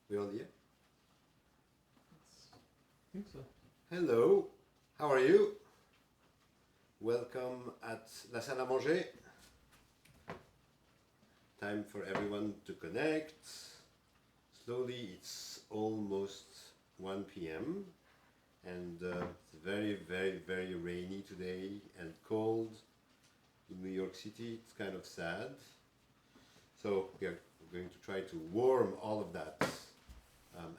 We're on the air? I think so. Hello, how are you? Welcome at La Salle à Manger. Time for everyone to connect. Slowly, it's almost 1 p.m. and it's very rainy today and cold in New York City. It's kind of sad. So we're going to try to warm all of that,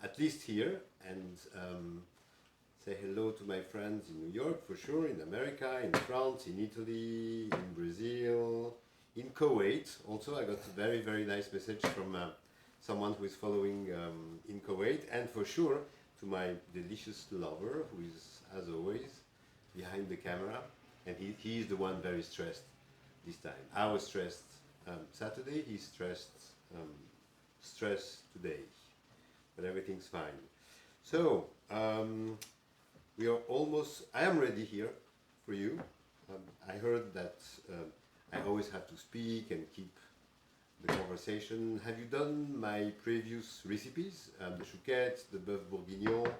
at least here, and say hello to my friends in New York for sure, in America, in France, in Italy, in Brazil, in Kuwait. Also, I got a very nice message from someone who is following in Kuwait, and for sure to my delicious lover, who is, as always, behind the camera, and he's the one very stressed this time. I was stressed Saturday, he's stressed today, but everything's fine. So, we are almost, I am ready here for you. I heard that I always have to speak and keep the conversation. Have you done my previous recipes? The chouquette, the bœuf bourguignon.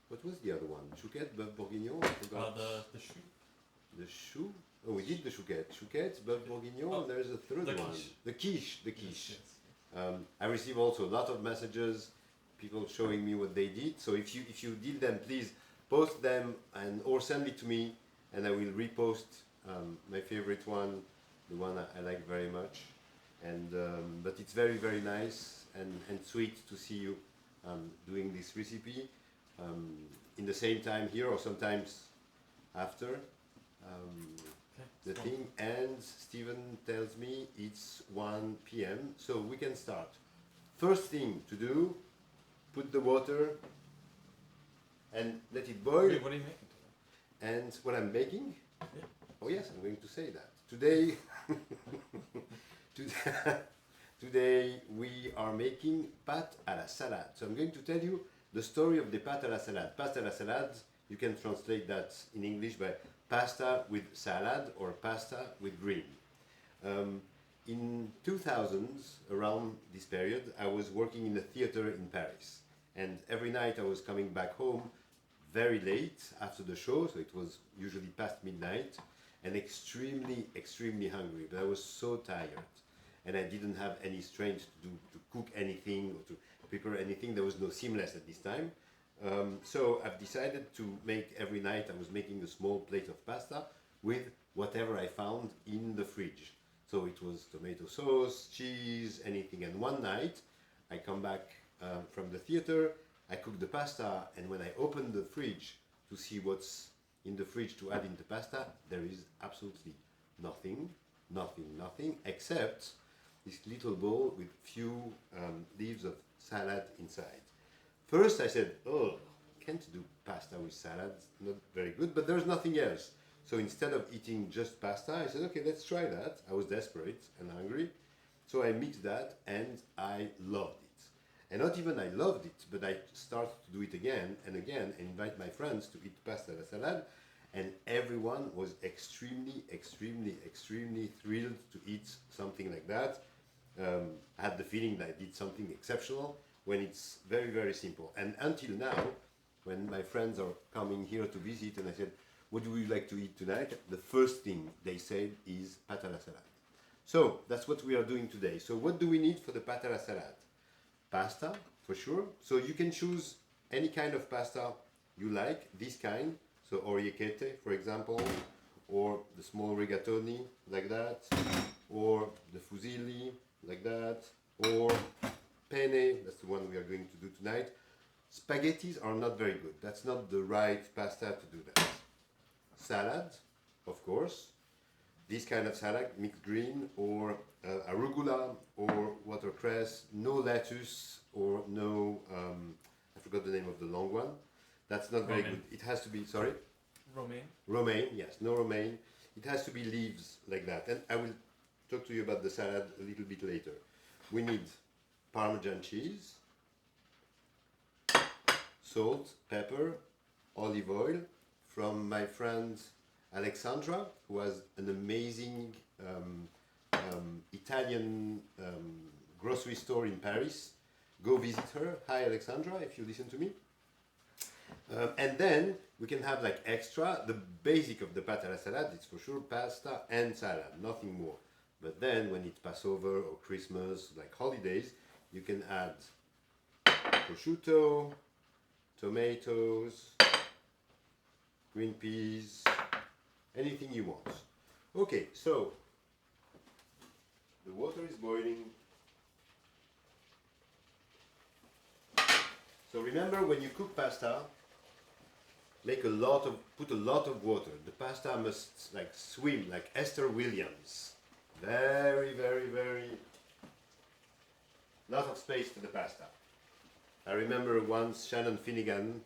What was the other one? Chouquette, bœuf bourguignon? I forgot. The choux. The chou? Oh, we did the chouquette. Chouquette, bœuf bourguignon, and there's a third one. Quiche. The quiche. Yes. I receive also a lot of messages, people showing me what they did. So if you did them, please post them or send it to me, and I will repost my favorite one, the one I like very much. And but it's very nice and sweet to see you doing this recipe in the same time here or sometimes after the thing. And Steven tells me it's 1 p.m. so we can start. First thing to do, put the water and let it boil. Wait, what are you making today? And what I'm making? Yeah. Oh yes, I'm going to say that. Today, today we are making pâte à la salade. So I'm going to tell you the story of the pâte à la salade. Pâte à la salade, you can translate that in English by pasta with salad or pasta with green. In 2000s, around this period, I was working in a theater in Paris. And every night I was coming back home very late after the show, so it was usually past midnight, and extremely hungry. But I was so tired, and I didn't have any strength to cook anything or to prepare anything. There was no seamless at this time. So I've decided to make every night, I was making a small plate of pasta with whatever I found in the fridge. So it was tomato sauce, cheese, anything. And one night I come back from the theater, I cook the pasta, and when I open the fridge to see what's in the fridge to add in the pasta, there is absolutely nothing, except this little bowl with few leaves of salad inside. First I said, oh, can't do pasta with salad, not very good, but there's nothing else. So instead of eating just pasta, I said, okay, let's try that. I was desperate and hungry, so I mixed that and I loved it. And not even I loved it, but I started to do it again and invite my friends to eat pasta à la salade, and everyone was extremely thrilled to eat something like that. I had the feeling that I did something exceptional when it's very simple. And until now, when my friends are coming here to visit and I said, what would you like to eat tonight? The first thing they said is pâte à la salade. So that's what we are doing today. So what do we need for the pâte à la salade? Pasta, for sure. So you can choose any kind of pasta you like, this kind. So orecchiette, for example, or the small rigatoni, like that, or the fusilli, like that, or penne, that's the one we are going to do tonight. Spaghettis are not very good. That's not the right pasta to do that. Salad, of course. This kind of salad, mixed green, or arugula, or watercress, no lettuce, or no, I forgot the name of the long one. That's not very good. It has to be, sorry? Romaine. Romaine, yes, no romaine. It has to be leaves like that. And I will talk to you about the salad a little bit later. We need Parmesan cheese, salt, pepper, olive oil from my friend Alexandra, who has an amazing Italian grocery store in Paris go visit her. Hi, Alexandra, if you listen to me. And then we can have like extra. The basic of the pâte à la salade, it's for sure pasta and salad, nothing more. But then when it's Passover or Christmas, like holidays, you can add prosciutto, tomatoes, green peas, anything you want. Okay, so the water is boiling. So remember, when you cook pasta, put a lot of water. The pasta must like swim, like Esther Williams. Very, very, very lot of space for the pasta. I remember once Shannon Finnegan,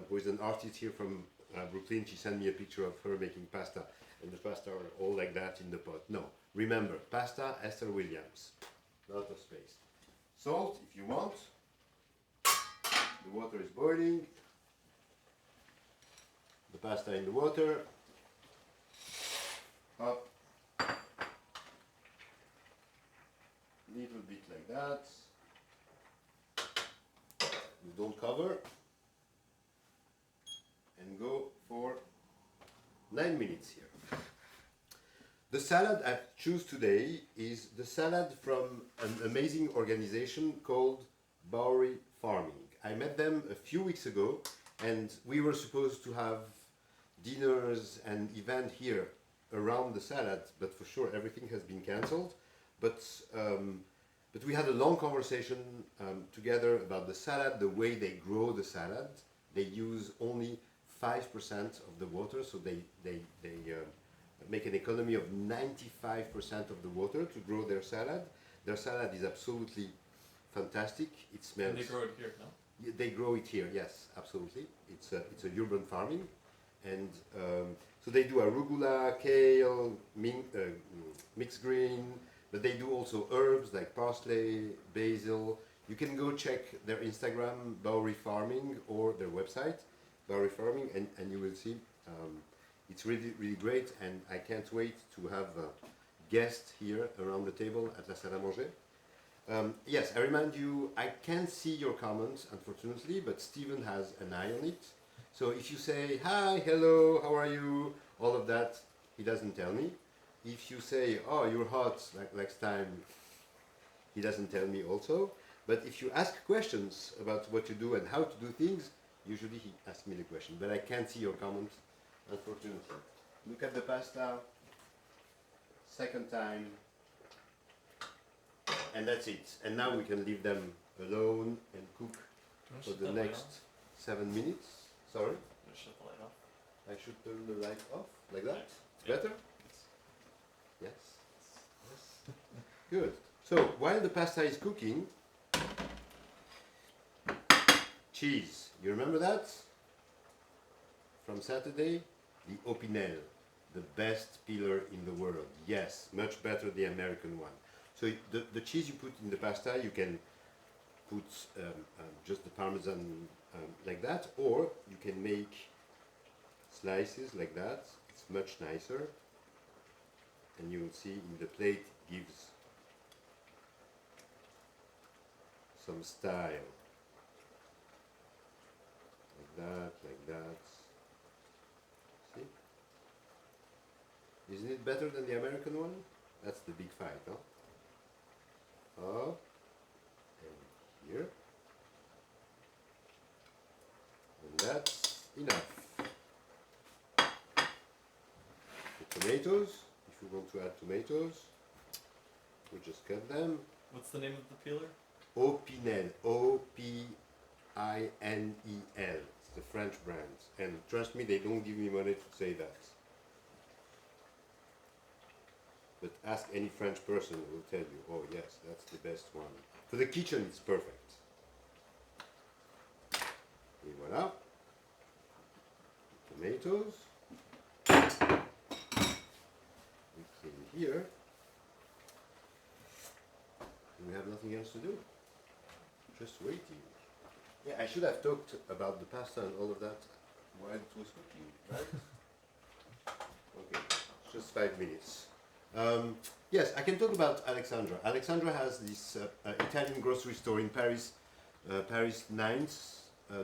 who is an artist here from Brooklyn, she sent me a picture of her making pasta, and the pasta are all like that in the pot. No, remember, pasta, Esther Williams. Lot of space. Salt, if you want. The water is boiling. The pasta in the water. Up. Little bit like that. You don't cover. And go for 9 minutes here. The salad I choose today is the salad from an amazing organization called Bowery Farming. I met them a few weeks ago, and we were supposed to have dinners and event here around the salad, but for sure everything has been cancelled. But we had a long conversation together about the salad, the way they grow the salad. They use only 5% of the water, so they make an economy of 95% of the water to grow their salad. Their salad is absolutely fantastic. It smells. And they grow it here, no? They grow it here, yes, absolutely. It's a urban farming, and so they do arugula, kale, mixed green, but they do also herbs like parsley, basil. You can go check their Instagram, Bowery Farming, or their website, Bowery Farming, and you will see it's really, really great, and I can't wait to have a guest here around the table at La Salle à Manger. Yes, I remind you, I can't see your comments, unfortunately, but Steven has an eye on it. So if you say, hi, hello, how are you, all of that, he doesn't tell me. If you say, oh, you're hot, like next time, he doesn't tell me also. But if you ask questions about what you do and how to do things, usually he asks me the question. But I can't see your comments, unfortunately. Look at the pasta, second time. And that's it. And now we can leave them alone and cook for the next 7 minutes. Sorry? Shut the light off. I should turn the light off, like that? It's better? Yes. Yes. Good. So, while the pasta is cooking, cheese. You remember that? From Saturday? The Opinel. The best peeler in the world. Yes, much better the American one. So the cheese you put in the pasta, you can put just the Parmesan like that, or you can make slices like that. It's much nicer. And you will see in the plate it gives some style. Like that, like that. See? Isn't it better than the American one? That's the big fight, huh? And here. And that's enough. The tomatoes, if you want to add tomatoes, we just cut them. What's the name of the peeler? Opinel, O-P-I-N-E-L. It's the French brand. And trust me, they don't give me money to say that. But ask any French person who will tell you, oh yes, that's the best one. For the kitchen, it's perfect. Et voila. Tomatoes. We clean here. We have nothing else to do. Just waiting. Yeah, I should have talked about the pasta and all of that while it was cooking, right? Okay, just 5 minutes. Yes, I can talk about Alexandra. Alexandra has this Italian grocery store in Paris Paris 9th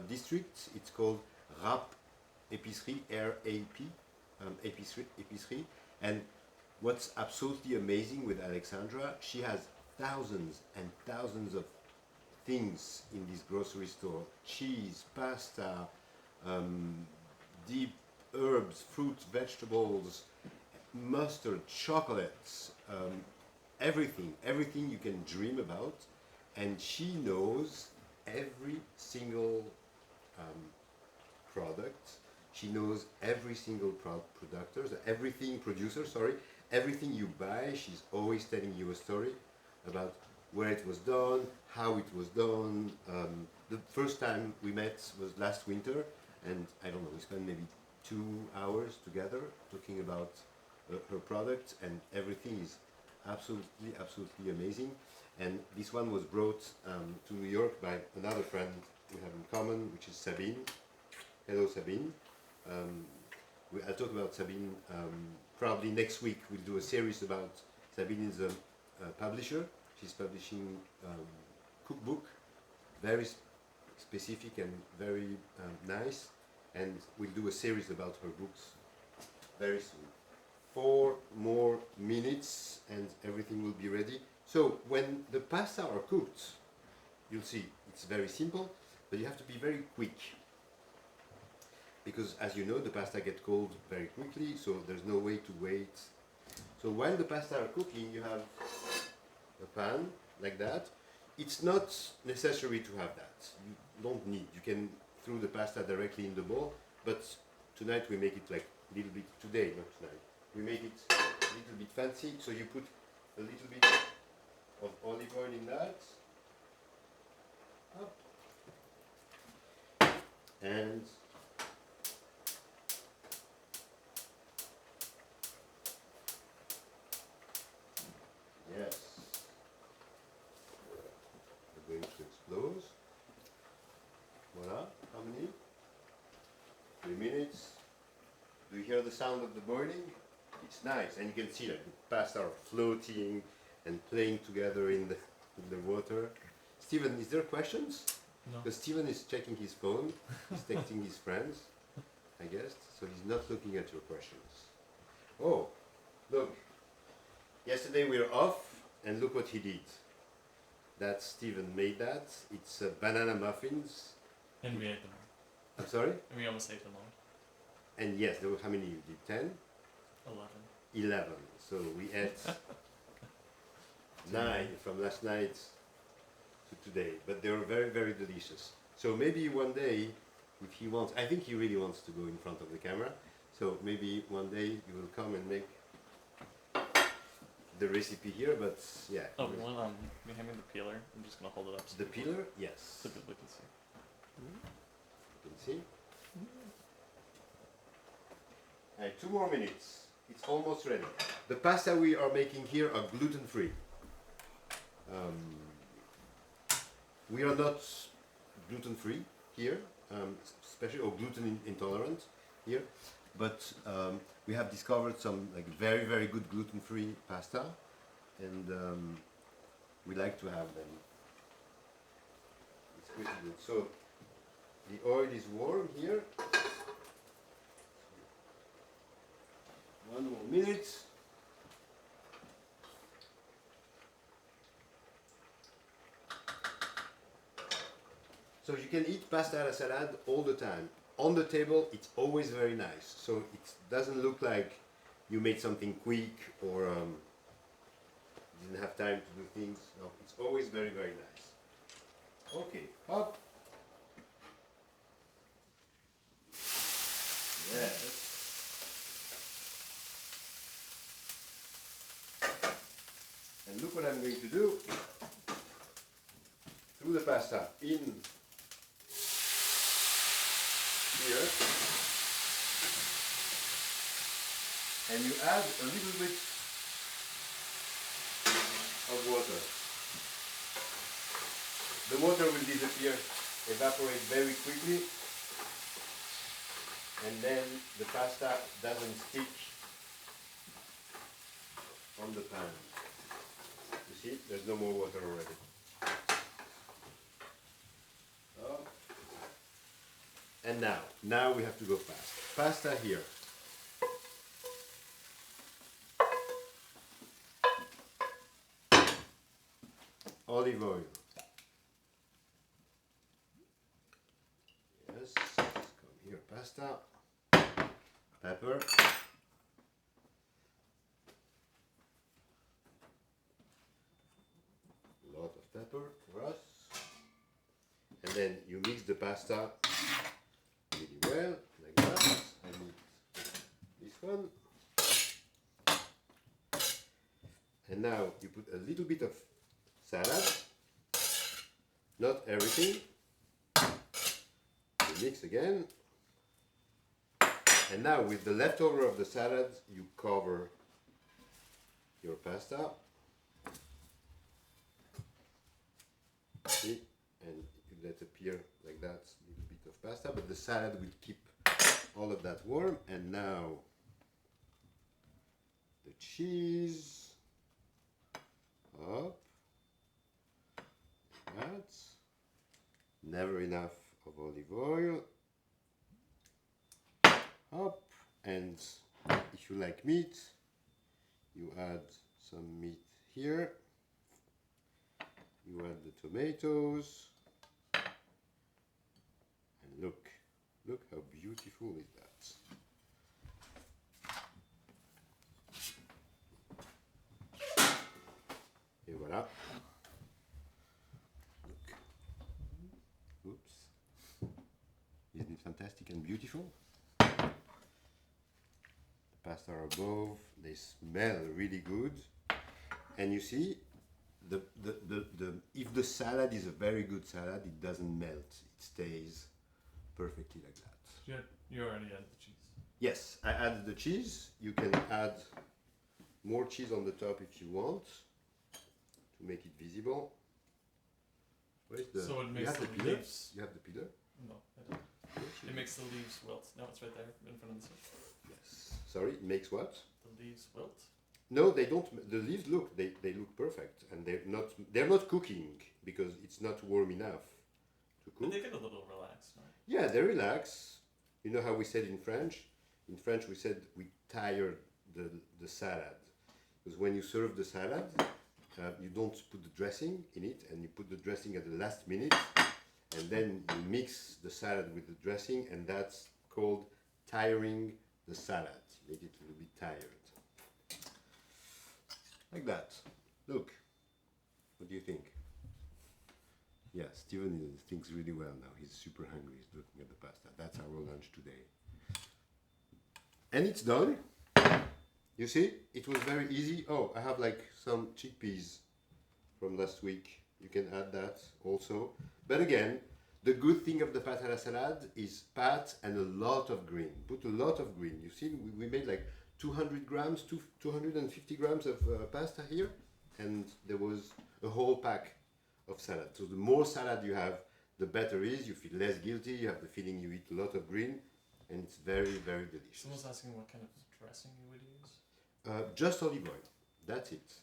district. It's called Rap Épicerie, R-A-P, Épicerie. And what's absolutely amazing with Alexandra, she has thousands and thousands of things in this grocery store: cheese, pasta, deep herbs, fruits, vegetables, mustard, chocolates, everything you can dream about. And she knows every single product. She knows every single producer, everything you buy. She's always telling you a story about where it was done, how it was done. The first time we met was last winter, and I don't know, we spent maybe 2 hours together talking about her product, and everything is absolutely amazing. And this one was brought to New York by another friend we have in common, which is Sabine. Hello, Sabine. I'll talk about Sabine probably next week. We'll do a series about Sabine. Is a publisher. She's publishing cookbook, very specific and very nice. And we'll do a series about her books very soon. 4 more minutes and everything will be ready. So when the pasta are cooked, you'll see it's very simple, but you have to be very quick. Because as you know, the pasta gets cold very quickly, so there's no way to wait. So while the pasta are cooking, you have a pan like that. It's not necessary to have that. You don't need. You can throw the pasta directly in the bowl, but tonight we make it like a little bit, today, not tonight. We make it a little bit fancy, so you put a little bit of olive oil in that. Up. And yes, we're going to explode. Voila, how many? 3 minutes. Do you hear the sound of the boiling? It's nice, and you can see that the pasta are floating and playing together in the water. Steven, is there questions? No. Because Steven is checking his phone, he's texting his friends, I guess, so he's not looking at your questions. Oh, look. Yesterday we were off, and look what he did. That Steven made that. It's banana muffins. And we ate them. I'm sorry? And we almost ate them all. And yes, there were how many you did? 10? 11. So we ate 9 from last night to today. But they were very delicious. So maybe one day, if he wants, I think he really wants to go in front of the camera. So maybe one day you will come and make the recipe here, but yeah. Oh, we want me hand me the peeler. I'm just gonna hold it up. So The peeler? Yes. so people can see. You can see. And 2 more minutes. It's almost ready. The pasta we are making here are gluten-free. We are not gluten-free here, especially or gluten intolerant here, but we have discovered some like very good gluten-free pasta, and we like to have them. It's pretty good. So the oil is warm here. 1 more minute. So you can eat pasta à la salade all the time. On the table, it's always very nice. So it doesn't look like you made something quick or didn't have time to do things. No, it's always very nice. Okay, up. Yes. And look what I'm going to do. Through the pasta in here, and you add a little bit of water. The water will disappear, evaporate very quickly, and then the pasta doesn't stick on the pan. You see, there's no more water already. And now we have to go fast. Pasta here. Olive oil. Yes, come here, pasta. Pepper. A lot of pepper for us. And then you mix the pasta really well, like that. I need this one. And now you put a little bit of salad, not everything. You mix again. And now with the leftover of the salad, you cover your pasta. See? And you let appear like that, a little bit of pasta, but the salad will keep all of that warm. And now the cheese up. That. Never enough of olive oil. Up. And if you like meat, you add some meat here. You add the tomatoes. And look how beautiful is that. Et voilà. Look. Oops. Isn't it fantastic and beautiful? The pasta are above, they smell really good. And you see, if the salad is a very good salad, it doesn't melt. It stays perfectly like that. You already added the cheese. Yes, I added the cheese. You can add more cheese on the top if you want to make it visible. Where's the? So it makes you have the peeler? leaves. You have the peeler? No, I don't. It makes the leaves wilt. No, it's right there in front of the soup. Yes. Sorry, it makes what? The leaves wilt. No, they don't. The leaves they look perfect, and they're not cooking because it's not warm enough to cook. But they get a little relaxed, no? Yeah, they relax. You know how we said in French? In French we said we tire the salad. Because when you serve the salad, you don't put the dressing in it, and you put the dressing at the last minute, and then you mix the salad with the dressing, and that's called tiring the salad. Make it a little bit tired. Like that. Look. What do you think? Yeah, Steven thinks really well now. He's super hungry. He's looking at the pasta. That's our lunch today. And it's done. You see? It was very easy. Oh, I have like some chickpeas from last week. You can add that also. But again, the good thing of the pâte à la salade is pâte and a lot of green. Put a lot of green. You see, we made like 200 grams, 250 grams of pasta here. And there was a whole pack of salad. So the more salad you have, the better it is. You feel less guilty. You have the feeling you eat a lot of green. And it's very, very delicious. Someone's asking what kind of dressing you would use. Just olive oil. That's it.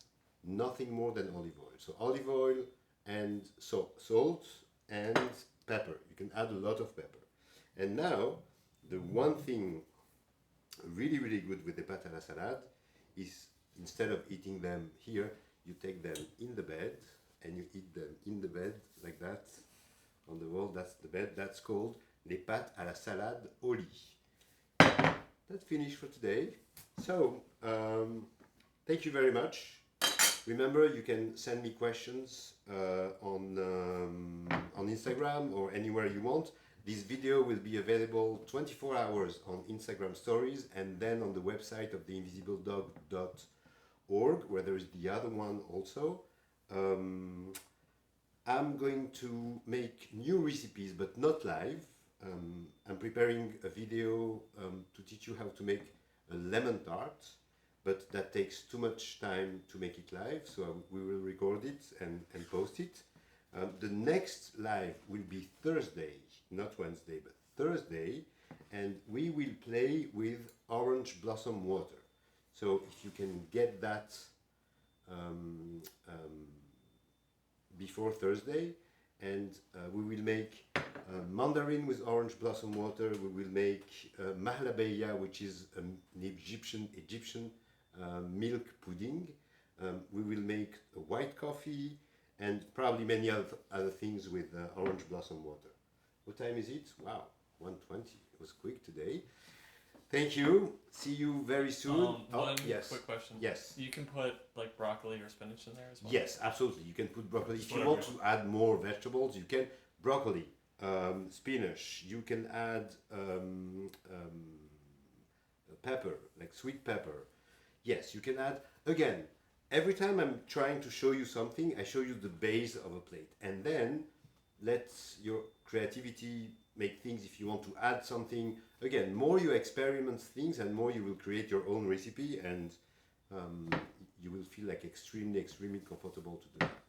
Nothing more than olive oil. So olive oil and salt and pepper. You can add a lot of pepper. And now, the one thing really, really good with the pâte à la salade is instead of eating them here, you take them in the bed and you eat them in the bed like that on the wall. That's the bed. That's called les pâtes à la salade au lit. That's finished for today. So, thank you very much. Remember, you can send me questions on Instagram or anywhere you want. This video will be available 24 hours on Instagram stories and then on the website of theinvisibledog.org, where there is the other one also. I'm going to make new recipes, but not live. I'm preparing a video to teach you how to make a lemon tart, but that takes too much time to make it live, so we will record it and post it. The next live will be Thursday, not Wednesday, but Thursday, and we will play with orange blossom water. So if you can get that before Thursday, and we will make mandarin with orange blossom water. We will make mahlabeya, which is an Egyptian milk pudding. We will make a white coffee and probably many other things with orange blossom water. What time is it? Wow, 1:20. It was quick today. Thank you. See you very soon. One yes. quick question. Yes. You can put like broccoli or spinach in there as well. Yes, absolutely. You can put broccoli. Just If you want to add more vegetables, you can. Broccoli, spinach. You can add pepper, like sweet pepper. Yes, you can add. Again, every time I'm trying to show you something, I show you the base of a plate. And then let your creativity make things. If you want to add something, again, more you experiment things and more you will create your own recipe, and you will feel like extremely comfortable to do that.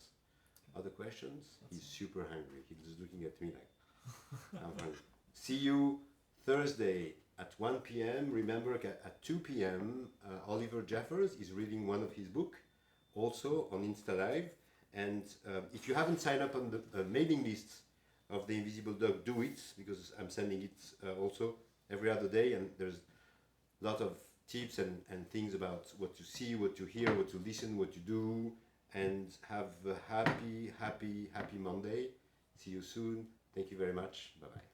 Other questions? He's super hungry. He's looking at me like, I'm hungry. See you Thursday at 1 p.m. Remember, at 2 p.m., Oliver Jeffers is reading one of his books, also on Insta Live. And if you haven't signed up on the mailing list of the Invisible Dog, do it, because I'm sending it also every other day, and there's a lot of tips and things about what to see, what to hear, what to listen, what to do, and have a happy Monday. See you soon. Thank you very much. Bye-bye.